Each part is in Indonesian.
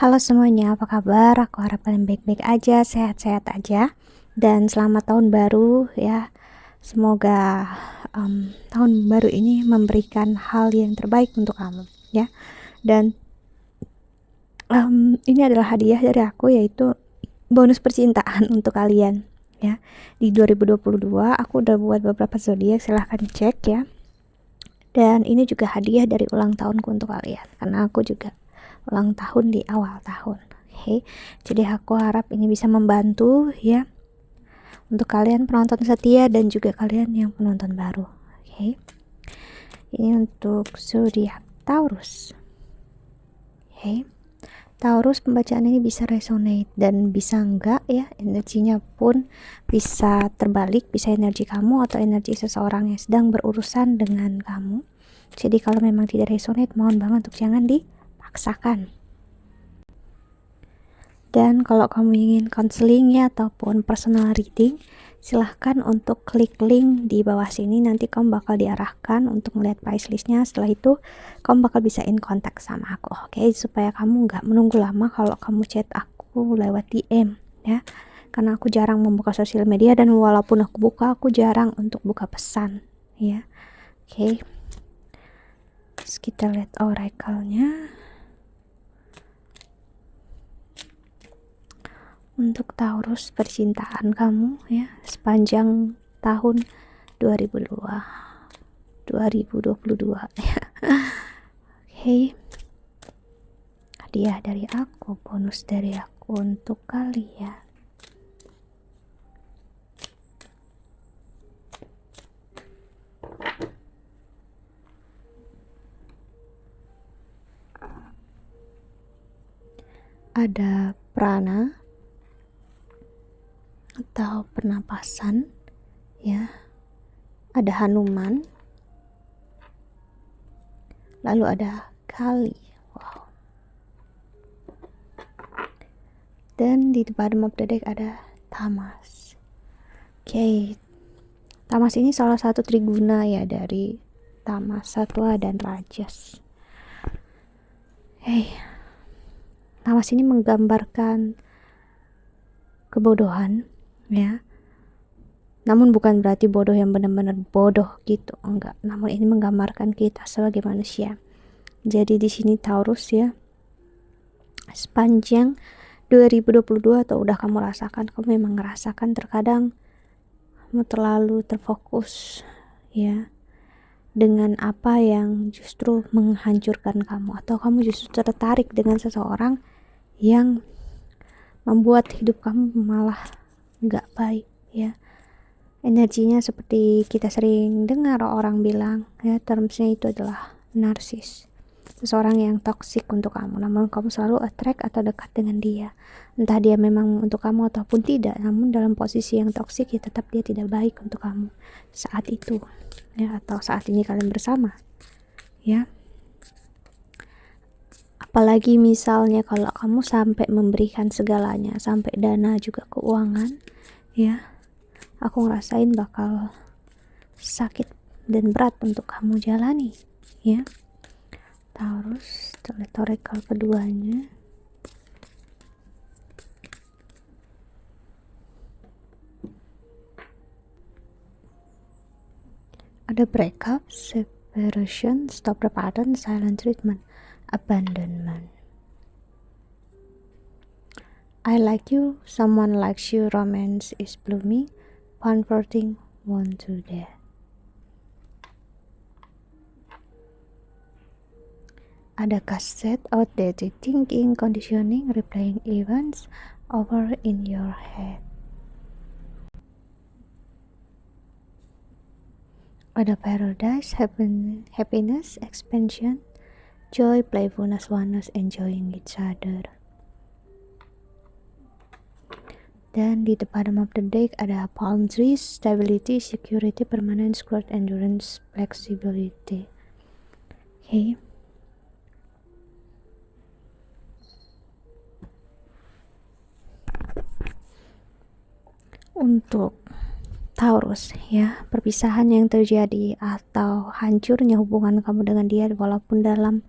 Halo semuanya, apa kabar? Aku harap kalian baik-baik aja, sehat-sehat aja. Dan selamat tahun baru ya. Semoga tahun baru ini memberikan hal yang terbaik untuk kamu ya. Dan ini adalah hadiah dari aku, yaitu bonus percintaan untuk kalian ya. Di 2022 aku udah buat beberapa zodiak, silahkan cek ya. Dan ini juga hadiah dari ulang tahunku untuk kalian, karena aku juga ulang tahun di awal tahun. Oke, jadi aku harap ini bisa membantu ya untuk kalian penonton setia dan juga kalian yang penonton baru. Oke, ini untuk zodiak Taurus. Oke, Taurus, pembacaan ini bisa resonate dan bisa enggak ya, energinya pun bisa terbalik, bisa energi kamu atau energi seseorang yang sedang berurusan dengan kamu. Jadi kalau memang tidak resonate, mohon banget untuk jangan dipaksakan. Dan kalau kamu ingin counseling ya ataupun personal reading, silahkan untuk klik link di bawah sini. Nanti kamu bakal diarahkan untuk melihat price listnya. Setelah itu kamu bakal bisa in contact sama aku, oke? Supaya kamu nggak menunggu lama kalau kamu chat aku lewat DM ya, karena aku jarang membuka sosial media, dan walaupun aku buka, aku jarang untuk buka pesan ya. Oke, terus kita lihat oracle-nya. Untuk Taurus, percintaan kamu ya sepanjang tahun 2022 ya. Oke, hadiah dari aku, bonus dari aku untuk kalian. Ada prana atau pernapasan ya, ada Hanuman, lalu ada Kali. Wow. Dan di bottom of the deck ada Tamas. Oke, Tamas ini salah satu triguna ya dari Tamas, Satwa dan Rajas. Tamas ini menggambarkan kebodohan ya, namun bukan berarti bodoh yang benar-benar bodoh gitu, enggak. Namun ini menggambarkan kita sebagai manusia. Jadi di sini Taurus ya, sepanjang 2022 atau udah kamu rasakan, kamu memang ngerasakan terkadang kamu terlalu terfokus ya dengan apa yang justru menghancurkan kamu, atau kamu justru tertarik dengan seseorang yang membuat hidup kamu malah nggak baik ya. Energinya seperti kita sering dengar orang bilang ya, termsnya itu adalah narsis, seseorang yang toksik untuk kamu, namun kamu selalu attract atau dekat dengan dia, entah dia memang untuk kamu ataupun tidak. Namun dalam posisi yang toksik ya, tetap dia tidak baik untuk kamu saat itu ya, atau saat ini kalian bersama ya. Apalagi misalnya kalau kamu sampai memberikan segalanya, sampai dana juga keuangan ya, aku ngerasain bakal sakit dan berat untuk kamu jalani ya. Taurus, oracle keduanya ada breakup, separation, stop the pattern, silent treatment, abandonment. I like you, someone likes you, romance is blooming, comforting, want to death. Ada cassette, outdated thinking, conditioning, replaying events over in your head. Ada paradise, happiness, expansion, joy, playfulness, oneness, enjoying each other. Dan di the bottom of the deck ada palm trees, stability, security, permanence, growth, endurance, flexibility. Okay. Untuk Taurus ya, perpisahan yang terjadi atau hancurnya hubungan kamu dengan dia walaupun dalam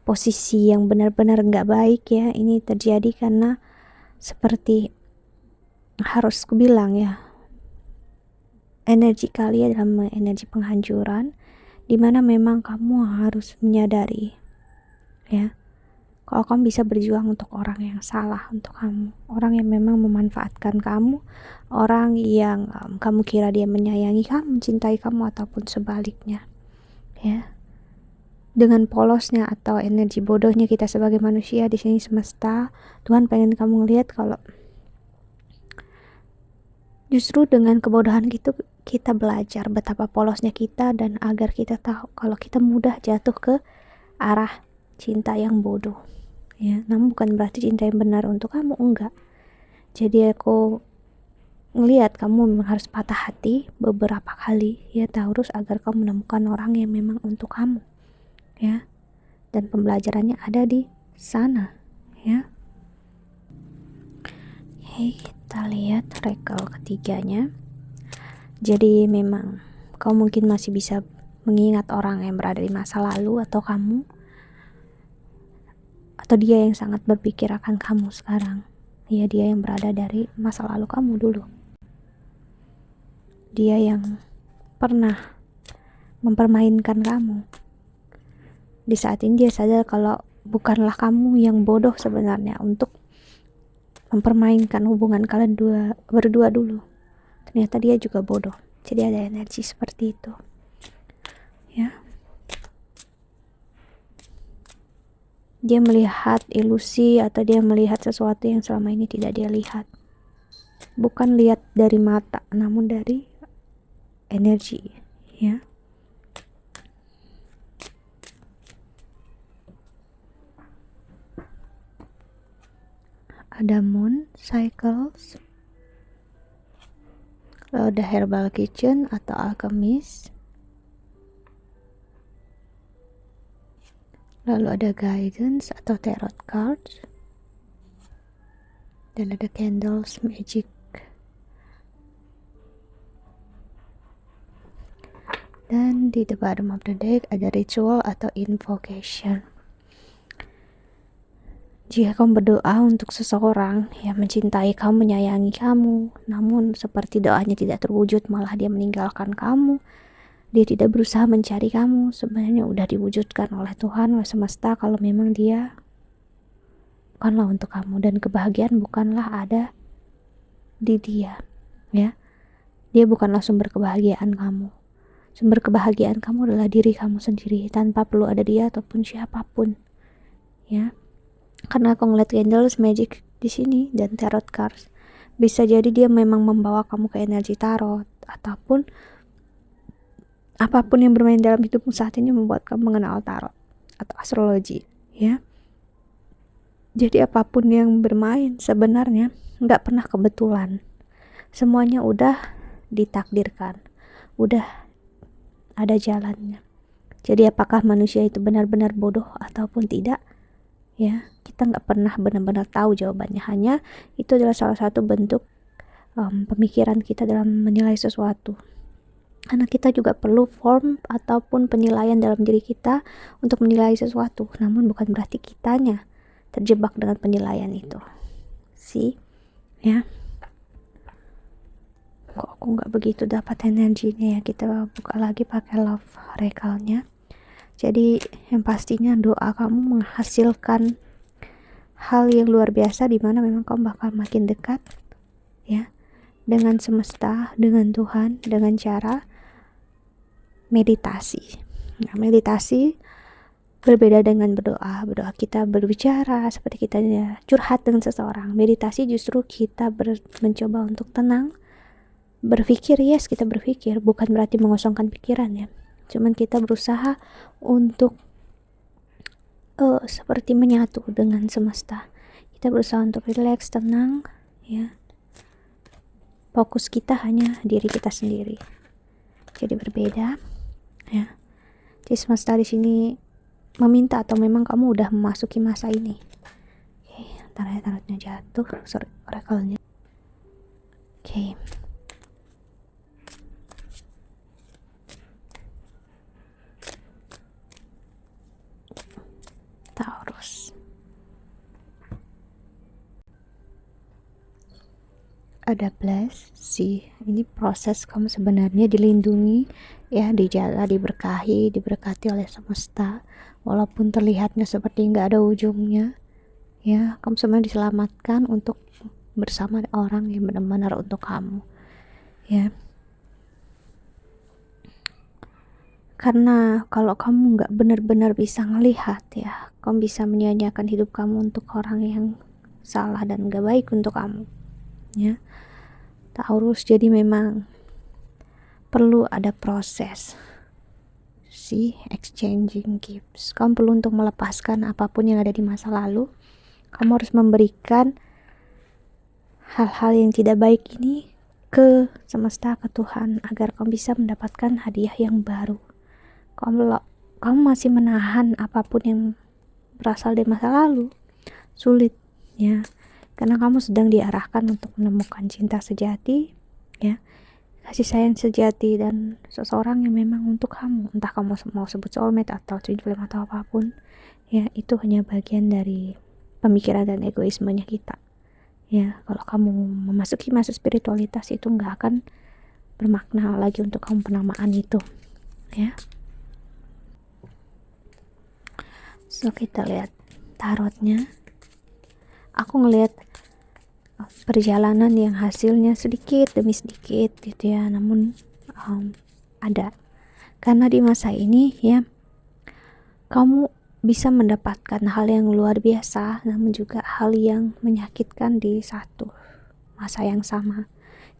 posisi yang benar-benar nggak baik ya. Ini terjadi karena seperti harus kubilang ya, energi kalian dalam energi penghancuran, dimana memang kamu harus menyadari ya, kalau kamu bisa berjuang untuk orang yang salah untuk kamu, orang yang memang memanfaatkan kamu, orang yang kamu kira dia menyayangi kamu, mencintai kamu, ataupun sebaliknya ya. Dengan polosnya atau energi bodohnya kita sebagai manusia di sini semesta, Tuhan pengen kamu ngelihat kalau justru dengan kebodohan gitu kita belajar betapa polosnya kita, dan agar kita tahu kalau kita mudah jatuh ke arah cinta yang bodoh ya. Namun bukan berarti cinta yang benar untuk kamu, enggak. Jadi aku ngelihat kamu memang harus patah hati beberapa kali ya, Taurus, agar kamu menemukan orang yang memang untuk kamu ya. Dan pembelajarannya ada di sana ya. Oke, kita lihat rekel ketiganya. Jadi memang kamu mungkin masih bisa mengingat orang yang berada di masa lalu, atau kamu, atau dia yang sangat berpikir akan kamu sekarang ya. Dia yang berada dari masa lalu kamu dulu, dia yang pernah mempermainkan kamu. Di saat ini dia sadar kalau bukanlah kamu yang bodoh sebenarnya untuk mempermainkan hubungan kalian berdua dulu. Ternyata dia juga bodoh. Jadi ada energi seperti itu ya. Dia melihat ilusi, atau dia melihat sesuatu yang selama ini tidak dia lihat. Bukan lihat dari mata, namun dari energi ya. Ada moon cycles, lalu ada herbal kitchen atau alchemist, lalu ada guidance atau tarot cards, dan ada candles magic. Dan di the bottom of the deck ada ritual atau invocation. Jika kamu berdoa untuk seseorang yang mencintai kamu, menyayangi kamu, namun seperti doanya tidak terwujud, malah dia meninggalkan kamu, dia tidak berusaha mencari kamu, sebenarnya udah diwujudkan oleh Tuhan, oleh semesta, kalau memang dia bukanlah untuk kamu, dan kebahagiaan bukanlah ada di dia ya. Dia bukanlah sumber kebahagiaan kamu. Sumber kebahagiaan kamu adalah diri kamu sendiri, tanpa perlu ada dia ataupun siapapun ya. Karena aku ngeliat candles magic di sini dan tarot cards, bisa jadi dia memang membawa kamu ke energi tarot, ataupun apapun yang bermain dalam hidupmu saat ini membuat kamu mengenal tarot atau astrologi ya. Jadi apapun yang bermain sebenarnya nggak pernah kebetulan, semuanya udah ditakdirkan, udah ada jalannya. Jadi apakah manusia itu benar-benar bodoh ataupun tidak ya, kita nggak pernah benar-benar tahu jawabannya. Hanya itu adalah salah satu bentuk pemikiran kita dalam menilai sesuatu, karena kita juga perlu form ataupun penilaian dalam diri kita untuk menilai sesuatu, namun bukan berarti kitanya terjebak dengan penilaian itu sih ya. Kok aku nggak begitu dapat energinya ya. Kita buka lagi pakai love oracle-nya. Jadi yang pastinya doa kamu menghasilkan hal yang luar biasa, dimana memang kamu bakal makin dekat ya dengan semesta, dengan Tuhan, dengan cara meditasi. Nah, meditasi berbeda dengan berdoa. Berdoa kita berbicara seperti kita curhat dengan seseorang. Meditasi justru kita mencoba untuk tenang, berpikir. Yes, kita berpikir, bukan berarti mengosongkan pikiran ya. Cuman kita berusaha untuk seperti menyatu dengan semesta. Kita berusaha untuk relax, tenang ya. Fokus kita hanya diri kita sendiri. Jadi berbeda ya. Jadi semesta di sini meminta, atau memang kamu udah memasuki masa ini. Oke, tarotnya jatuh, oracle-nya. Oke. ada bless sih. Ini proses kamu sebenarnya dilindungi ya, dijaga, diberkahi, diberkati oleh semesta. Walaupun terlihatnya seperti nggak ada ujungnya, ya kamu sebenarnya diselamatkan untuk bersama orang yang benar-benar untuk kamu, ya. Karena kalau kamu nggak benar-benar bisa ngelihat ya, kamu bisa menyia-nyiakan hidup kamu untuk orang yang salah dan nggak baik untuk kamu, ya. Taurus, jadi memang perlu ada proses si exchanging gifts. Kamu perlu untuk melepaskan apapun yang ada di masa lalu. Kamu harus memberikan hal-hal yang tidak baik ini ke semesta, ke Tuhan, agar kamu bisa mendapatkan hadiah yang baru. Kamu masih menahan apapun yang berasal dari masa lalu, sulit ya, karena kamu sedang diarahkan untuk menemukan cinta sejati, ya, kasih sayang sejati, dan seseorang yang memang untuk kamu. Entah kamu mau sebut soulmate atau twin flame atau apapun, ya, itu hanya bagian dari pemikiran dan egoismenya kita, ya. Kalau kamu memasuki masa spiritualitas, itu nggak akan bermakna lagi untuk kamu penamaan itu, ya. So kita lihat tarotnya. Aku ngelihat perjalanan yang hasilnya sedikit demi sedikit gitu ya, namun ada. Karena di masa ini ya, kamu bisa mendapatkan hal yang luar biasa, namun juga hal yang menyakitkan di satu masa yang sama.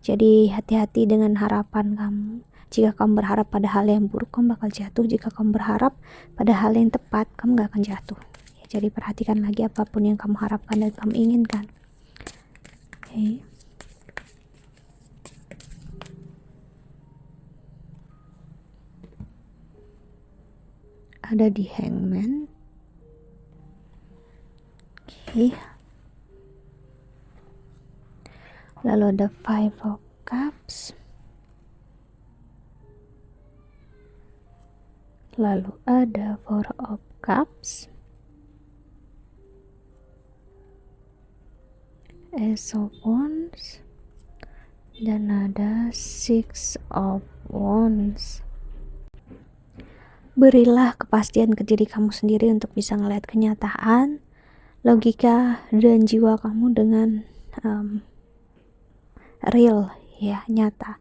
Jadi hati-hati dengan harapan kamu. Jika kamu berharap pada hal yang buruk, kamu bakal jatuh. Jika kamu berharap pada hal yang tepat, kamu gak akan jatuh. Ya, jadi perhatikan lagi apapun yang kamu harapkan dan kamu inginkan. Okay. Ada di Hangman. Okay. Lalu ada Five of Cups. Lalu ada Four of Cups, Ace of Wands, dan ada Six of Wands. Berilah kepastian ke diri kamu sendiri untuk bisa ngelihat kenyataan, logika, dan jiwa kamu dengan real, ya, nyata.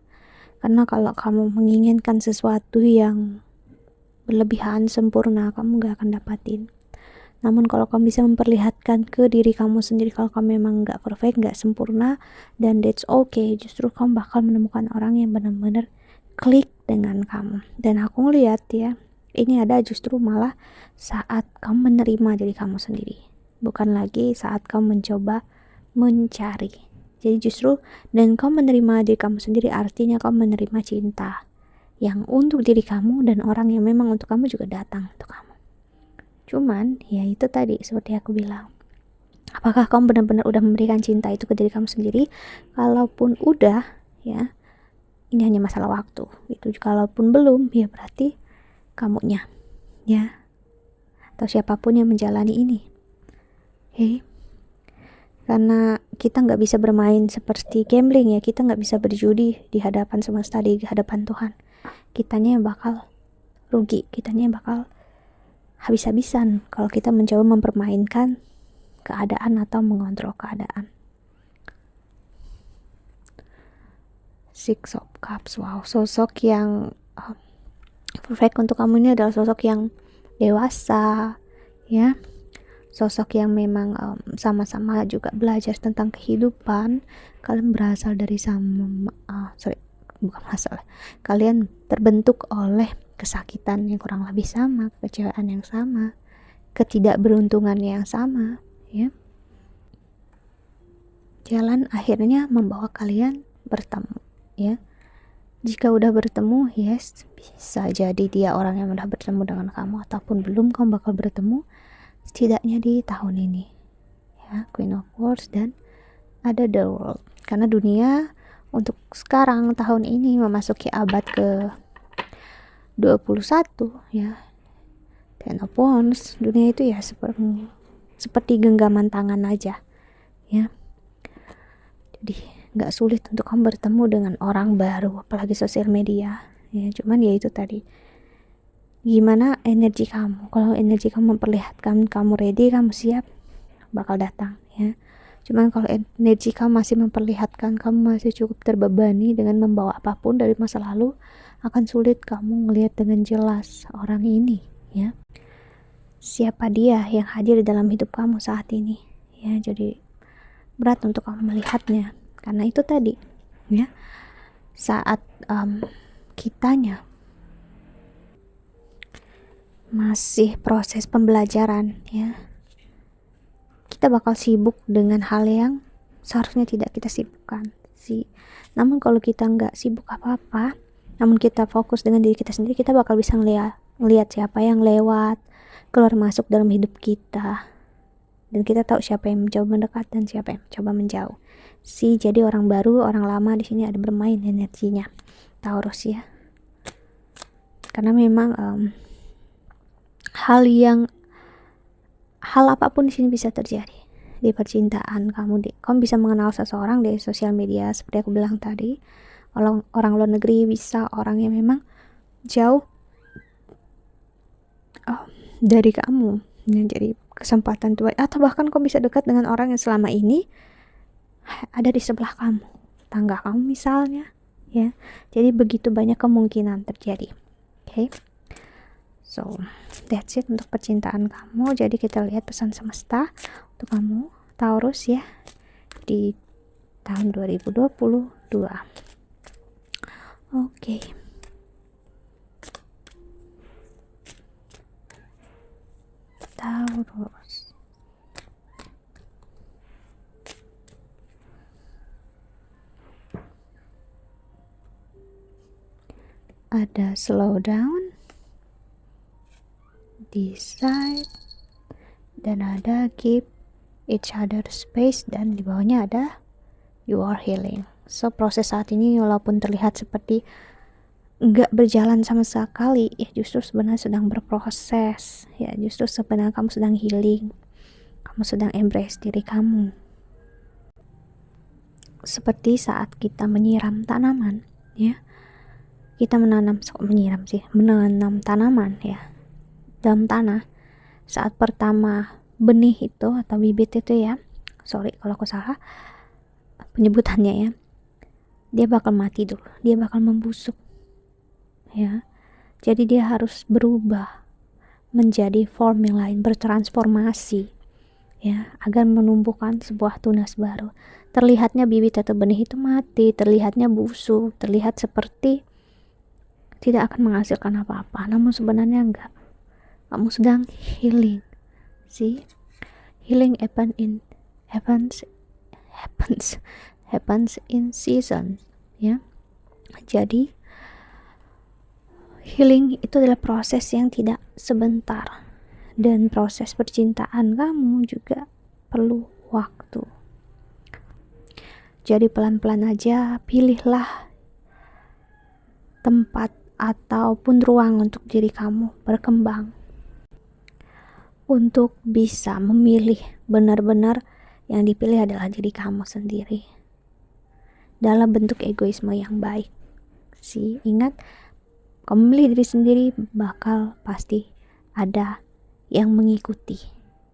Karena kalau kamu menginginkan sesuatu yang berlebihan, sempurna, kamu gak akan dapatin. Namun kalau kamu bisa memperlihatkan ke diri kamu sendiri kalau kamu memang gak perfect, gak sempurna, dan that's okay, justru kamu bakal menemukan orang yang benar-benar klik dengan kamu. Dan aku ngeliat ya, ini ada justru malah saat kamu menerima diri kamu sendiri, bukan lagi saat kamu mencoba mencari. Jadi justru dan kamu menerima diri kamu sendiri, artinya kamu menerima cinta yang untuk diri kamu, dan orang yang memang untuk kamu juga datang untuk kamu. Cuman ya itu tadi, seperti aku bilang, apakah kamu benar-benar udah memberikan cinta itu ke diri kamu sendiri? Kalaupun udah, ya, ini hanya masalah waktu gitu. Kalaupun belum, ya berarti kamunya, ya, atau siapapun yang menjalani ini. Okay. Karena kita nggak bisa bermain seperti gambling ya, kita nggak bisa berjudi di hadapan semesta, di hadapan Tuhan. Kitanya yang bakal rugi, kitanya yang bakal habis-habisan kalau kita mencoba mempermainkan keadaan atau mengontrol keadaan. Six of Cups, wow, sosok yang perfect untuk kamu ini adalah sosok yang dewasa, ya, sosok yang memang sama-sama juga belajar tentang kehidupan. Kalian berasal dari kalian terbentuk oleh kesakitan yang kurang lebih sama, kekecewaan yang sama, ketidakberuntungan yang sama, ya. Jalan akhirnya membawa kalian bertemu, ya. Jika udah bertemu, yes, bisa jadi dia orang yang udah bertemu dengan kamu, ataupun belum, kamu bakal bertemu setidaknya di tahun ini, ya. Queen of Swords dan ada The World. Karena dunia untuk sekarang tahun ini memasuki abad ke 21, ya. Ten of Wands, dunia itu ya seperti genggaman tangan aja, ya. Jadi nggak sulit untuk kamu bertemu dengan orang baru, apalagi sosial media ya. Cuman ya itu tadi, gimana energi kamu. Kalau energi kamu memperlihatkan kamu ready, kamu siap, bakal datang ya. Cuman kalau energi kamu masih memperlihatkan kamu masih cukup terbebani dengan membawa apapun dari masa lalu, akan sulit kamu melihat dengan jelas orang ini ya, siapa dia yang hadir di dalam hidup kamu saat ini ya. Jadi berat untuk kamu melihatnya, karena itu tadi ya, saat kitanya masih proses pembelajaran ya, kita bakal sibuk dengan hal yang seharusnya tidak kita sibukkan sih. Namun kalau kita nggak sibuk apa-apa, namun kita fokus dengan diri kita sendiri, kita bakal bisa ngelihat siapa yang lewat, keluar masuk dalam hidup kita, dan kita tahu siapa yang mencoba mendekat dan siapa yang mencoba menjauh sih. Jadi orang baru, orang lama di sini ada bermain energinya Taurus ya, karena memang hal apapun di sini bisa terjadi di percintaan kamu. Kamu bisa mengenal seseorang dari sosial media seperti aku bilang tadi, orang luar negeri, bisa orang yang memang jauh dari kamu ya. Jadi kesempatan tuh, atau bahkan kamu bisa dekat dengan orang yang selama ini ada di sebelah kamu, tangga kamu misalnya ya. Jadi begitu banyak kemungkinan terjadi. Okay, so that's it untuk percintaan kamu. Jadi kita lihat pesan semesta untuk kamu Taurus ya di tahun 2022. Oke. Taurus. Ada slow down, decide, dan ada keep each other space, dan di bawahnya ada you are healing. So proses saat ini walaupun terlihat seperti nggak berjalan sama sekali ya, justru sebenarnya sedang berproses ya. Justru sebenarnya kamu sedang healing, kamu sedang embrace diri kamu. Seperti saat kita menyiram tanaman ya, kita menanam tanaman ya dalam tanah. Saat pertama benih itu atau bibit itu ya, sorry kalau aku salah penyebutannya ya, dia bakal mati dulu, dia bakal membusuk ya. Jadi dia harus berubah menjadi form yang lain, bertransformasi ya, agar menumbuhkan sebuah tunas baru. Terlihatnya bibit atau benih itu mati, terlihatnya busuk, terlihat seperti tidak akan menghasilkan apa-apa, namun sebenarnya enggak. Kamu sedang healing. See, healing happens in season ya. Jadi healing itu adalah proses yang tidak sebentar, dan proses percintaan kamu juga perlu waktu. Jadi pelan-pelan aja, pilihlah tempat ataupun ruang untuk diri kamu berkembang, untuk bisa memilih benar-benar yang dipilih adalah diri kamu sendiri dalam bentuk egoisme yang baik sih. Ingat, kamu memilih diri sendiri, bakal pasti ada yang mengikuti,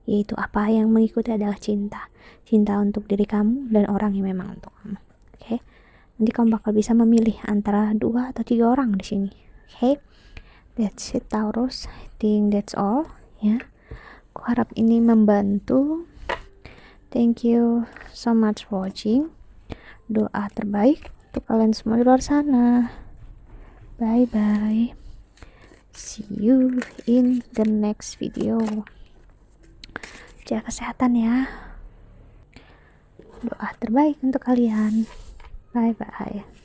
yaitu apa yang mengikuti adalah cinta untuk diri kamu dan orang yang memang untuk kamu. Oke, nanti kamu bakal bisa memilih antara 2 atau 3 orang di sini. Oke, that's it Taurus, I think that's all ya. Aku harap ini membantu. Thank you so much for watching. Doa terbaik untuk kalian semua di luar sana. Bye bye, see you in the next video. Jaga kesehatan ya. Doa terbaik untuk kalian. Bye bye.